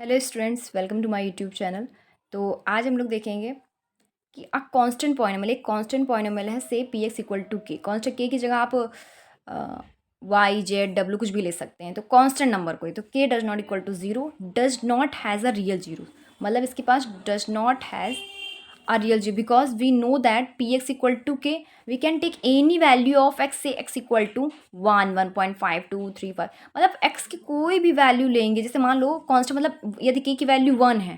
Hello students, welcome to my YouTube channel. तो आज हम लोग देखेंगे कि अ कांस्टेंट पॉलिनोमियल, एक कांस्टेंट पॉलिनोमियल है से p x equal to k. Constant के की जगह आप वाई जेड डब्ल्यू कुछ भी ले सकते हैं। तो कांस्टेंट नंबर कोई, तो के does not equal to zero, does not has a real zero, मतलब इसके पास does not has a real g because we know that px equal to k, we can take any value of x, say x equal to 1, 1.5, 2, 3, 5, मतलब x की कोई भी value लेंगे। जैसे मान लो कांस्टेंट, मतलब यदि k की वैल्यू 1 है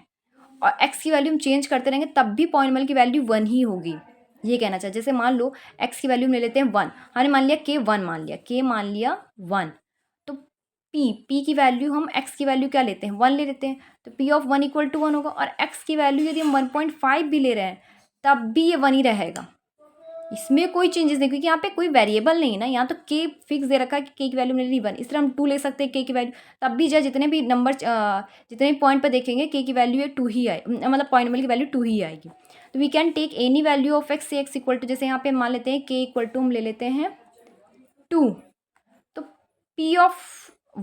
और x की वैल्यू हम चेंज करते रहेंगे तब भी पॉइंटमल की वैल्यू 1 ही होगी, ये कहना चाहिए। जैसे मान लो x की वैल्यू हम ले लेते हैं 1, हमने मान लिया k 1 मान लिया, k मान लिया 1, तो p की वैल्यू हम x की वैल्यू क्या लेते हैं 1 ले लेते हैं, तो p ऑफ 1 इक्वल टू 1 होगा। और x की वैल्यू यदि हम 1.5 भी ले रहे हैं तब भी ये 1 ही रहेगा, इसमें कोई चेंजेस नहीं, क्योंकि यहाँ पे कोई वेरिएबल नहीं है ना। यहाँ तो k फिक्स दे रखा है कि k की वैल्यू मेरे लिए 1, इस तरह हम 2 ले सकते हैं k की वैल्यू, तब भी जो जितने भी नंबर जितने भी पॉइंट पर देखेंगे k की वैल्यू है 2 ही आए, मतलब पॉइंट नंबर की वैल्यू 2 ही आएगी। तो we can take any value of x से x इक्वल टू, जैसे यहाँ पे मान लेते हैं k इक्वल टू हम ले लेते हैं 2, तो p ऑफ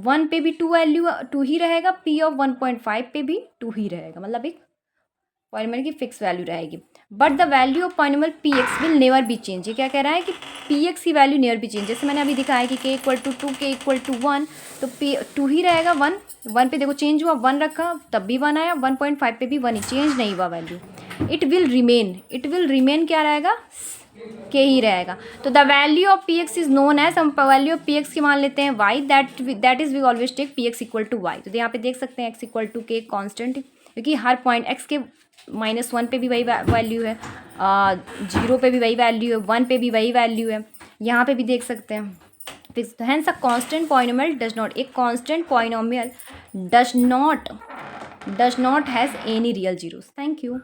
1 पे भी 2 वैल्यू 2 ही रहेगा, p ऑफ 1.5 पे भी 2 ही रहेगा, मतलब एक पॉलिनोमियल की फिक्स वैल्यू रहेगी। But the value of polynomial P x will never be change. ये क्या कह रहा है कि पी एक्स की वैल्यू नेवर बी चेंज। जैसे मैंने अभी दिखाया कि के इक्वल टू 2, के इक्वल टू 1, तो पी 2 ही रहेगा। 1 पे देखो चेंज हुआ, 1 रखा तब भी 1 आया, 1.5 पे भी 1 ही, चेंज नहीं हुआ वैल्यू। इट विल रिमेन क्या रहेगा, के ही रहेगा। तो the value of p x is known as, हम वैल्यू ऑफ पी एक्स की मान लेते हैं y, that is we always take p x equal to y. तो यहाँ पे देख सकते हैं x equal to k constant, क्योंकि हर पॉइंट एक्स के -1 पे भी वही वैल्यू है, 0 पे भी वही वैल्यू है, 1 पे भी वही वैल्यू है, यहाँ पे भी देख सकते हैं। Hence a constant polynomial does not, a constant polynomial does not has any real zeros. Thank you.